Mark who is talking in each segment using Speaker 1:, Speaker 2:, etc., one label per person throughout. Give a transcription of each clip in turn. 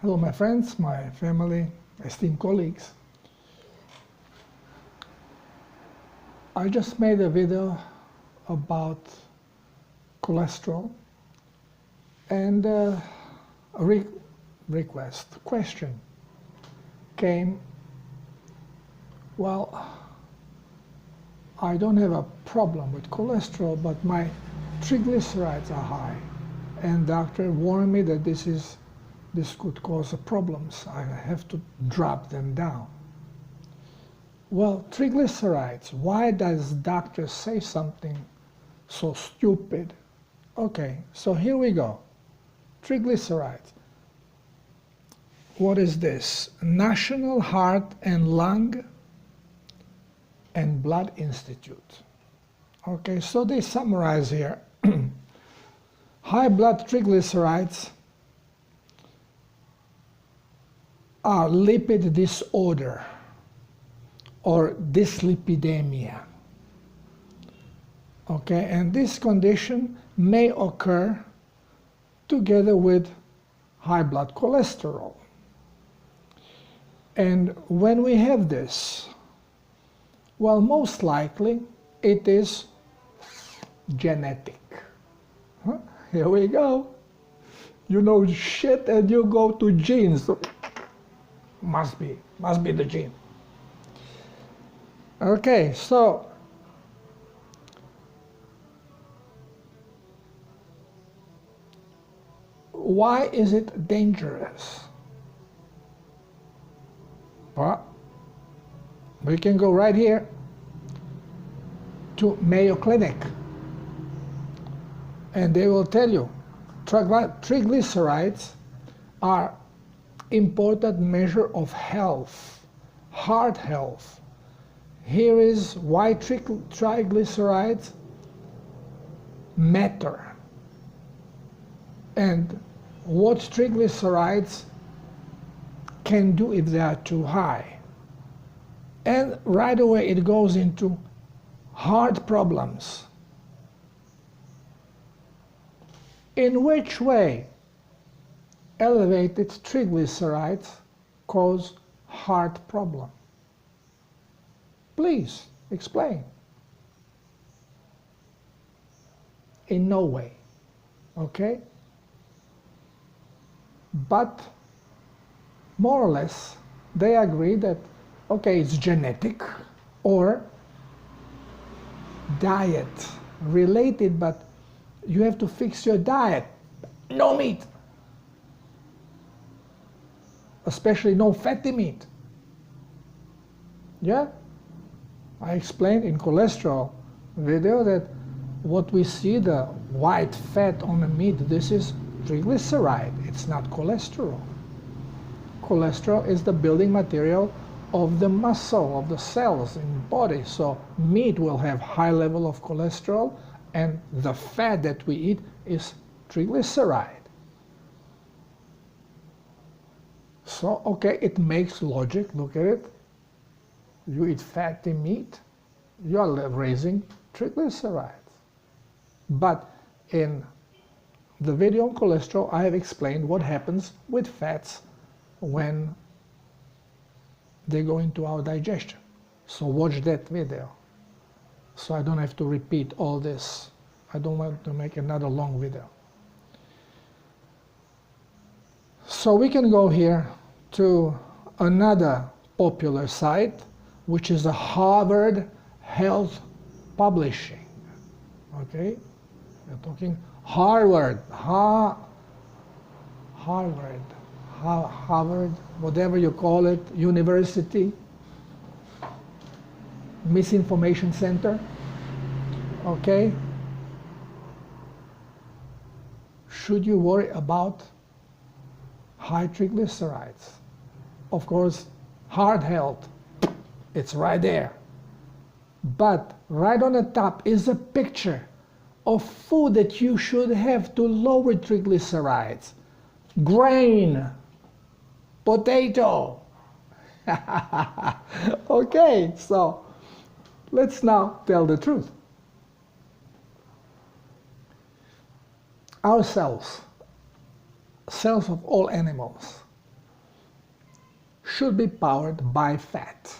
Speaker 1: Hello my friends, my family, esteemed colleagues. I just made a video about cholesterol and a question came, well, I don't have a problem with cholesterol, but my triglycerides are high, and doctor warned me that this could cause problems. I have to drop them down. Well, triglycerides, why does doctor say something so stupid? Okay, so here we go. Triglycerides. What is this? National Heart and Lung and Blood Institute. Okay, so they summarize here. High blood triglycerides are lipid disorder or dyslipidemia. Okay, and this condition may occur together with high blood cholesterol. And when we have this, well, most likely it is genetic. Huh? Here we go. You know shit and you go to genes. Must be the gene. Okay, so why is it dangerous? Well, we can go right here to Mayo Clinic and they will tell you triglycerides are important measure of health, heart health. Here is why triglycerides matter and what triglycerides can do if they are too high. And right away it goes into heart problems. In which way elevated triglycerides cause heart problem? Please explain. In no way, okay? But more or less they agree that, okay, it's genetic or diet related, but you have to fix your diet. No meat. Especially no fatty meat. Yeah? I explained in cholesterol video that what we see, the white fat on the meat, this is triglyceride. It's not cholesterol. Cholesterol is the building material of the muscle, of the cells in the body. So meat will have high level of cholesterol and the fat that we eat is triglyceride. So, okay, it makes logic, look at it. You eat fatty meat, you are raising triglycerides. But in the video on cholesterol, I have explained what happens with fats when they go into our digestion. So watch that video. So I don't have to repeat all this. I don't want to make another long video. So we can go here to another popular site, which is the Harvard Health Publishing. Okay, we're talking Harvard, Harvard, whatever you call it, university, misinformation center. Okay, should you worry about high triglycerides? Of course, heart health, it's right there. But right on the top is a picture of food that you should have to lower triglycerides. Grain, potato. Okay, so let's now tell the truth. Our cells of all animals, should be powered by fat.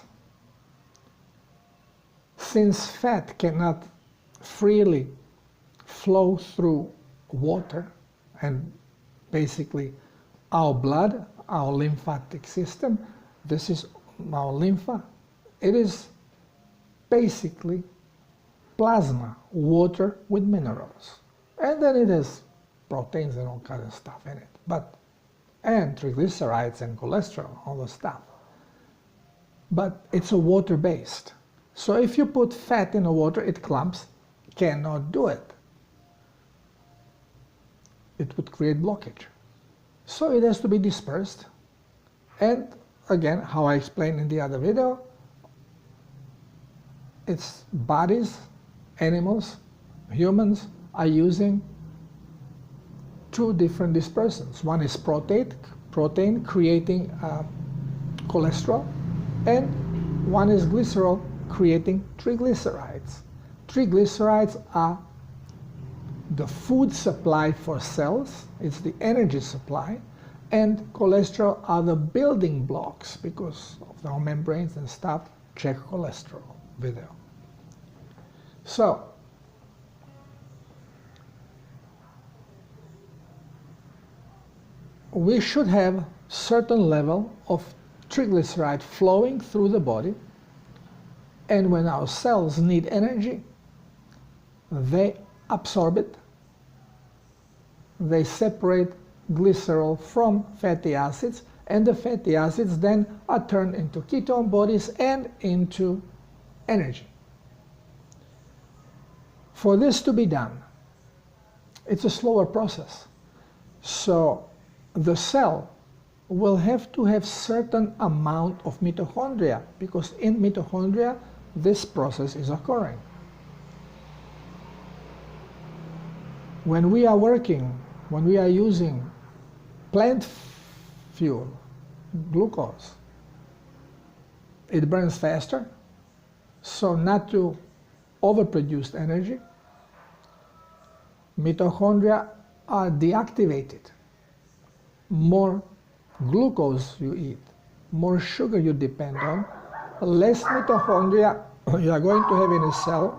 Speaker 1: Since fat cannot freely flow through water and basically our blood, our lymphatic system, this is our lympha, it is basically plasma, water with minerals. And then it has proteins and all kinds of stuff in it, and triglycerides and cholesterol, all the stuff. But it's a water-based. So if you put fat in the water, it clumps, cannot do it. It would create blockage. So it has to be dispersed. And again, how I explained in the other video, it's bodies, animals, humans are using two different dispersants. One is protein creating cholesterol, and one is glycerol creating triglycerides. Triglycerides are the food supply for cells, it's the energy supply, and cholesterol are the building blocks because of our membranes and stuff. Check cholesterol video. So, we should have certain level of triglyceride flowing through the body, and when our cells need energy, they absorb it, they separate glycerol from fatty acids, and the fatty acids then are turned into ketone bodies and into energy. For this to be done, it's a slower process. So the cell will have to have certain amount of mitochondria, because in mitochondria this process is occurring. When we are working, when we are using plant fuel, glucose, it burns faster, so not to overproduce energy, mitochondria are deactivated. More glucose you eat, more sugar you depend on, less mitochondria you are going to have in a cell,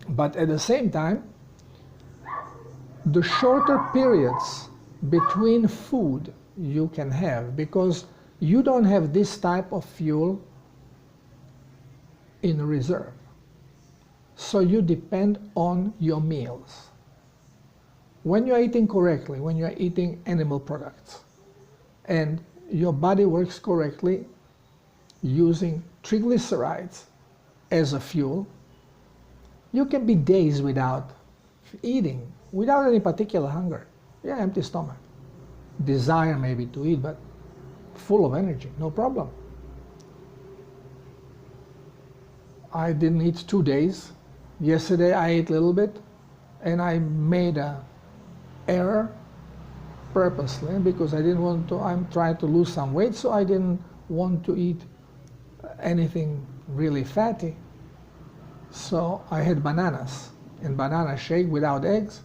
Speaker 1: but at the same time, the shorter periods between food you can have, because you don't have this type of fuel in reserve. So you depend on your meals. When you're eating correctly, when you're eating animal products, and your body works correctly using triglycerides as a fuel, you can be days without eating, without any particular hunger. Yeah, empty stomach. Desire maybe to eat, but full of energy, no problem. I didn't eat 2 days. Yesterday I ate a little bit, and I made an error purposely because I didn't want to, I'm trying to lose some weight, so I didn't want to eat anything really fatty. So I had bananas and banana shake without eggs,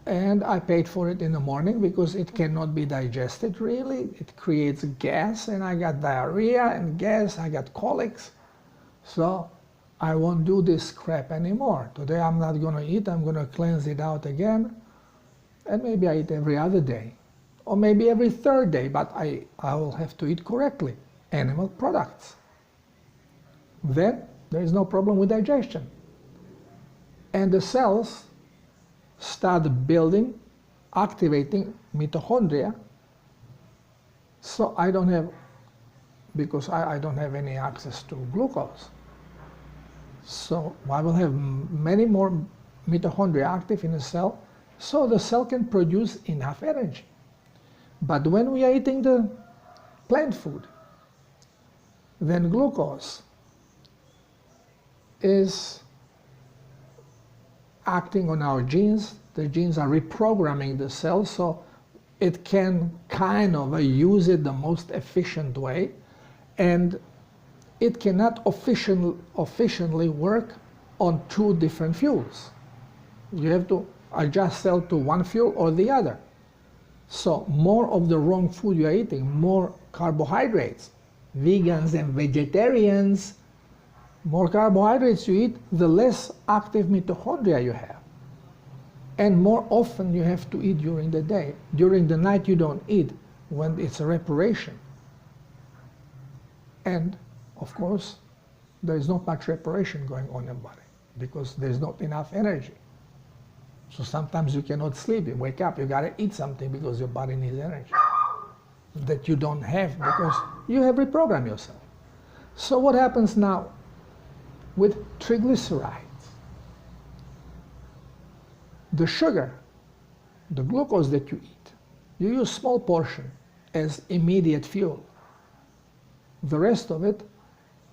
Speaker 1: and I paid for it in the morning because it cannot be digested really. It creates gas, and I got diarrhea and gas, I got colics. So I won't do this crap anymore. Today I'm not going to eat, I'm going to cleanse it out again, and maybe I eat every other day, or maybe every third day, but I will have to eat correctly, animal products. Then there is no problem with digestion. And the cells start building, activating mitochondria. So I don't have, because I don't have any access to glucose. So I will have many more mitochondria active in the cell, so the cell can produce enough energy. But when we are eating the plant food, then glucose is acting on our genes. The genes are reprogramming the cell so it can kind of use it the most efficient way, and it cannot efficiently work on two different fuels. You have to adjust cell to one fuel or the other. So more of the wrong food you are eating, more carbohydrates. Vegans and vegetarians, more carbohydrates you eat, the less active mitochondria you have. And more often you have to eat during the day. During the night you don't eat when it's a reparation. And of course, there is not much reparation going on in your body because there's not enough energy. So sometimes you cannot sleep. You wake up, you gotta eat something because your body needs energy that you don't have because you have reprogrammed yourself. So what happens now with triglycerides? The sugar, the glucose that you eat, you use small portion as immediate fuel. The rest of it,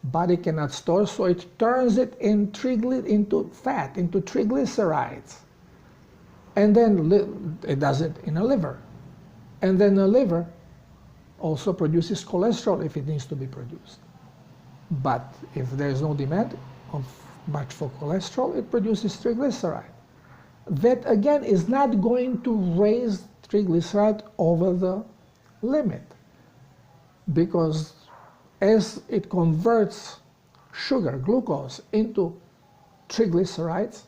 Speaker 1: body cannot store, so it turns it into fat, into triglycerides. And then it does it in a liver. And then the liver also produces cholesterol if it needs to be produced. But if there is no demand of much for cholesterol, it produces triglyceride. That again is not going to raise triglyceride over the limit, because as it converts sugar, glucose, into triglycerides,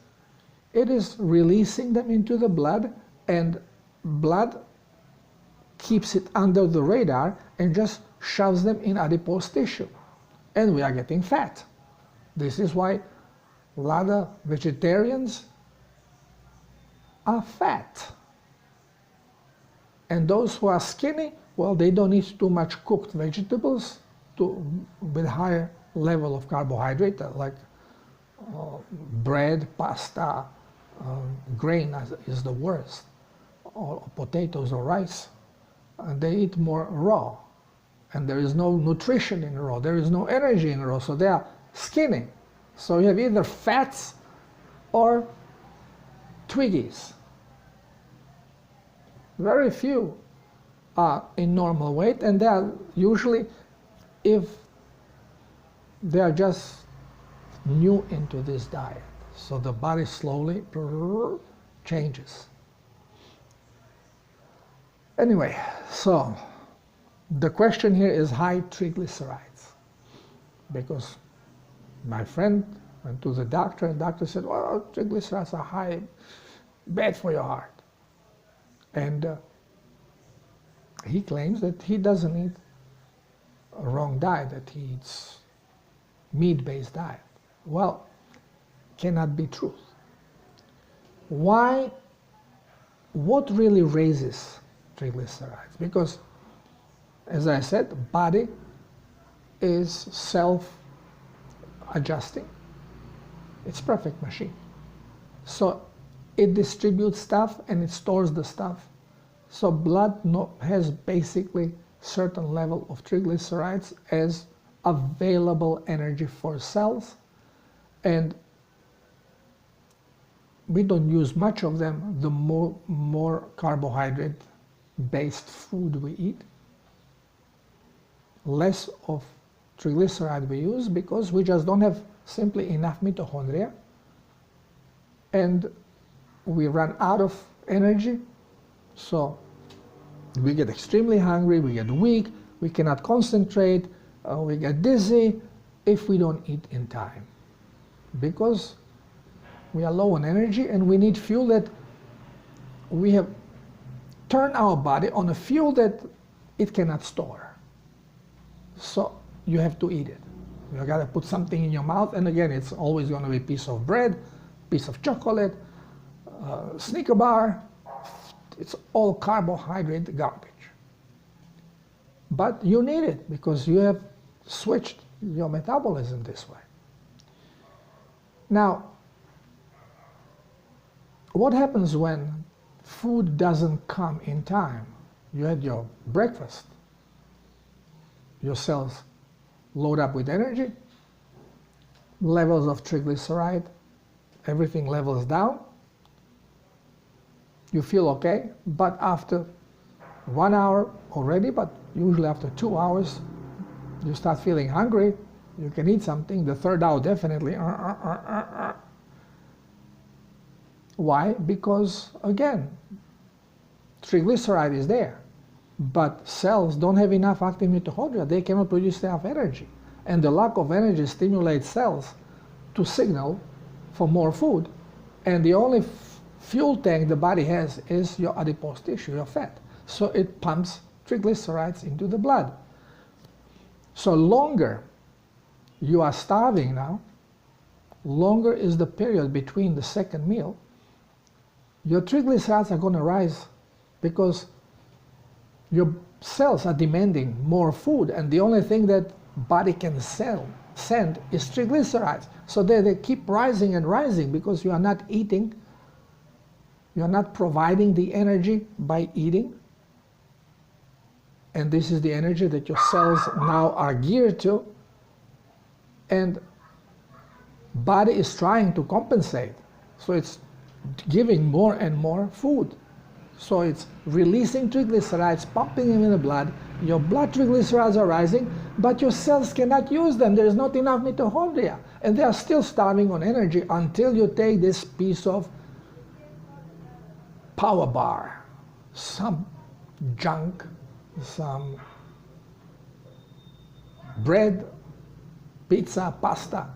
Speaker 1: it is releasing them into the blood, and blood keeps it under the radar and just shoves them in adipose tissue. And we are getting fat. This is why a lot of vegetarians are fat. And those who are skinny, well, they don't eat too much cooked vegetables with higher level of carbohydrate, like bread, pasta, grain is the worst, or potatoes or rice. And they eat more raw. And there is no nutrition in raw. There is no energy in raw. So they are skinny. So you have either fats or Twiggies. Very few are in normal weight, and they are usually, if they are just new into this diet. So the body slowly changes. Anyway, so the question here is high triglycerides, because my friend went to the doctor, and the doctor said, well, triglycerides are high, bad for your heart. And he claims that he doesn't eat a wrong diet, that he eats meat-based diet. Well, cannot be truth. Why? What really raises triglycerides? Because, as I said, the body is self-adjusting. It's a perfect machine. So it distributes stuff and it stores the stuff. So blood has basically certain level of triglycerides as available energy for cells, and we don't use much of them the more carbohydrate-based food we eat. Less of triglyceride we use because we just don't have simply enough mitochondria, and we run out of energy, so we get extremely hungry, we get weak, we cannot concentrate, we get dizzy if we don't eat in time, because we are low on energy and we need fuel that we have turned our body on a fuel that it cannot store. So you have to eat it. You gotta put something in your mouth, and again, it's always gonna be a piece of bread, piece of chocolate, Snicker bar. It's all carbohydrate garbage. But you need it because you have switched your metabolism this way. Now, what happens when food doesn't come in time? You had your breakfast. Your cells load up with energy, levels of triglyceride, everything levels down. You feel okay, but after 1 hour already, but usually after 2 hours, you start feeling hungry. You can eat something. The third hour, definitely. Why? Because, again, triglyceride is there. But cells don't have enough active mitochondria. They cannot produce enough energy. And the lack of energy stimulates cells to signal for more food. And the only fuel tank the body has is your adipose tissue, your fat. So it pumps triglycerides into the blood. So longer you are starving now, longer is the period between the second meal, your triglycerides are going to rise because your cells are demanding more food, and the only thing that body can send is triglycerides. So they keep rising and rising because you are not eating, you are not providing the energy by eating. And this is the energy that your cells now are geared to. And body is trying to compensate. So it's giving more and more food. So it's releasing triglycerides, pumping them in the blood. Your blood triglycerides are rising, but your cells cannot use them. There's not enough mitochondria. And they are still starving on energy until you take this piece of power bar, some junk, some bread, pizza, pasta,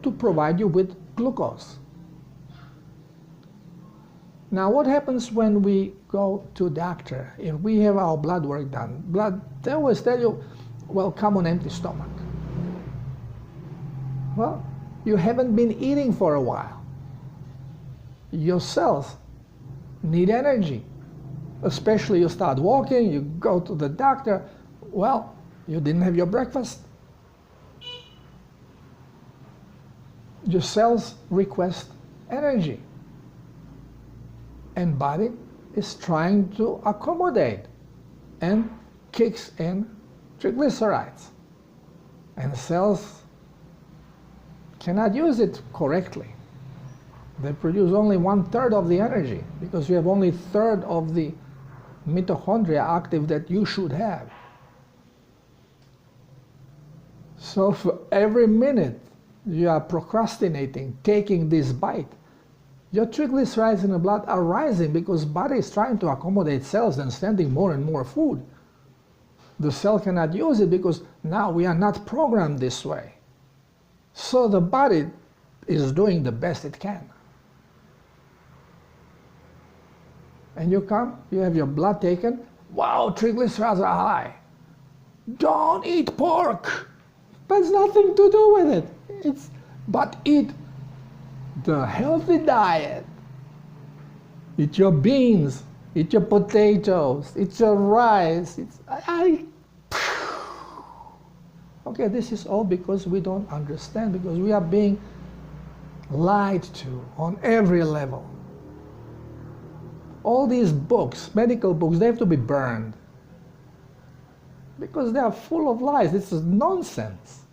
Speaker 1: to provide you with glucose. Now, what happens when we go to doctor? If we have our blood work done, they always tell you, well, come on empty stomach. Well, you haven't been eating for a while. Your cells need energy. Especially you start walking, you go to the doctor, well, you didn't have your breakfast. Your cells request energy. And body is trying to accommodate and kicks in triglycerides. And cells cannot use it correctly. They produce only 1/3 of the energy because you have only 1/3 of the mitochondria active that you should have. So for every minute you are procrastinating, taking this bite, your triglycerides in the blood are rising because body is trying to accommodate cells and sending more and more food. The cell cannot use it because now we are not programmed this way. So the body is doing the best it can. And you come, you have your blood taken, wow, triglycerides are high. Don't eat pork. But it's nothing to do with it. But eat the healthy diet. Eat your beans, eat your potatoes, eat your rice. Okay, this is all because we don't understand, because we are being lied to on every level. All these books, medical books, they have to be burned because they are full of lies. This is nonsense.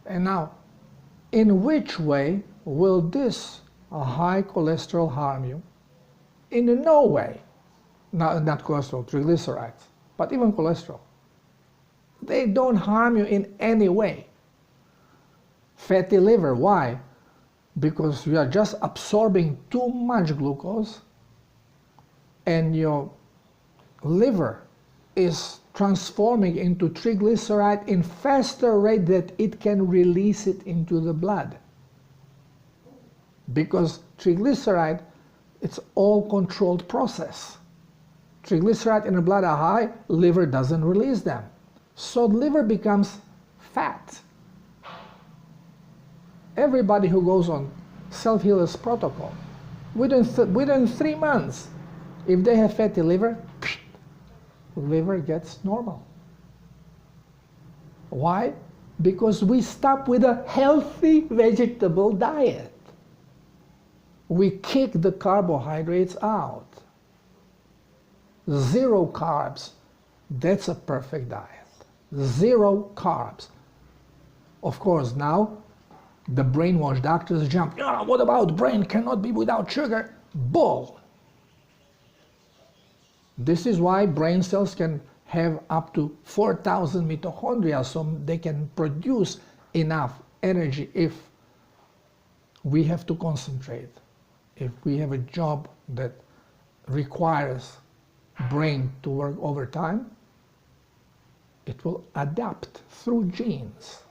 Speaker 1: And now, in which way will this high cholesterol harm you? In no way. Not cholesterol, triglycerides, but even cholesterol. They don't harm you in any way. Fatty liver, why? Because you are just absorbing too much glucose and your liver is transforming into triglyceride in faster rate that it can release it into the blood. Because triglyceride, it's all controlled process. Triglyceride in the blood are high, liver doesn't release them. So the liver becomes fat. Everybody who goes on self-healers protocol, within 3 months, if they have fatty liver, liver gets normal. Why? Because we stop with a healthy vegetable diet. We kick the carbohydrates out. 0 carbs, that's a perfect diet. 0 carbs. Of course, now the brainwashed doctors jump, oh, what about brain cannot be without sugar? Bull. This is why brain cells can have up to 4,000 mitochondria, so they can produce enough energy if we have to concentrate, if we have a job that requires brain to work overtime, it will adapt through genes.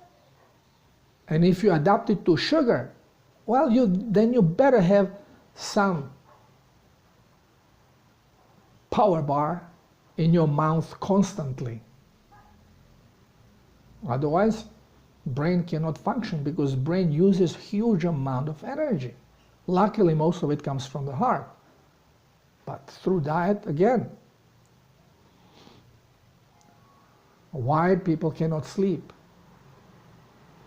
Speaker 1: And if you adapt it to sugar, well, then you better have some power bar in your mouth constantly. Otherwise, brain cannot function because brain uses huge amount of energy. Luckily, most of it comes from the heart. But through diet, again, why people cannot sleep?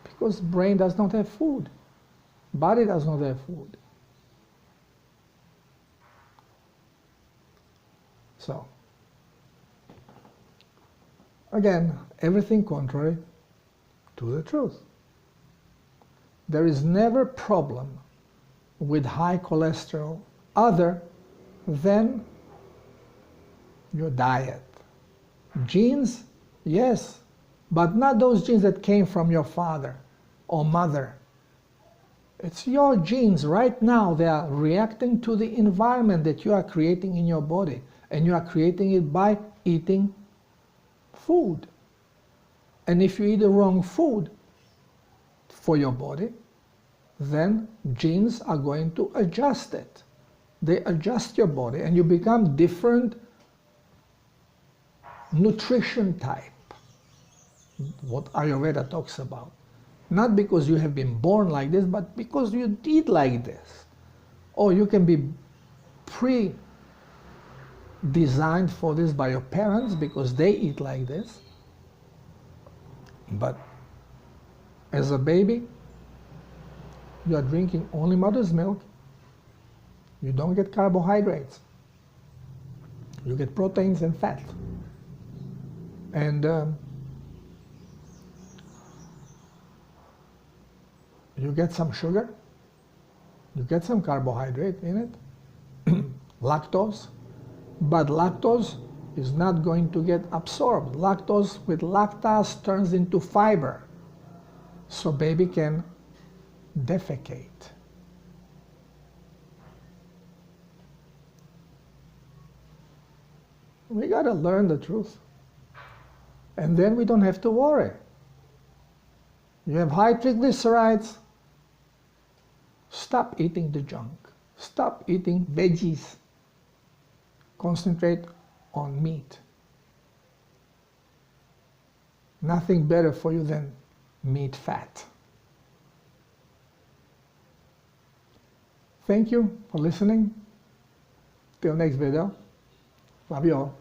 Speaker 1: Because brain does not have food. Body does not have food. So, again, everything contrary to the truth. There is never problem with high cholesterol other than your diet. Genes, yes, but not those genes that came from your father or mother. It's your genes right now. They are reacting to the environment that you are creating in your body, and you are creating it by eating food. And if you eat the wrong food for your body, then genes are going to adjust it. They adjust your body and you become different nutrition type. What Ayurveda talks about. Not because you have been born like this, but because you eat like this. Or you can be pre-designed for this by your parents because they eat like this. But as a baby, you are drinking only mother's milk. You don't get carbohydrates. You get proteins and fat. And you get some sugar. You get some carbohydrate in it. Lactose. But lactose is not going to get absorbed. Lactose with lactase turns into fiber. So baby can defecate. We got to learn the truth. And then we don't have to worry. You have high triglycerides, stop eating the junk. Stop eating veggies. Concentrate on meat. Nothing better for you than meat fat. Thank you for listening. Till next video. Love you all.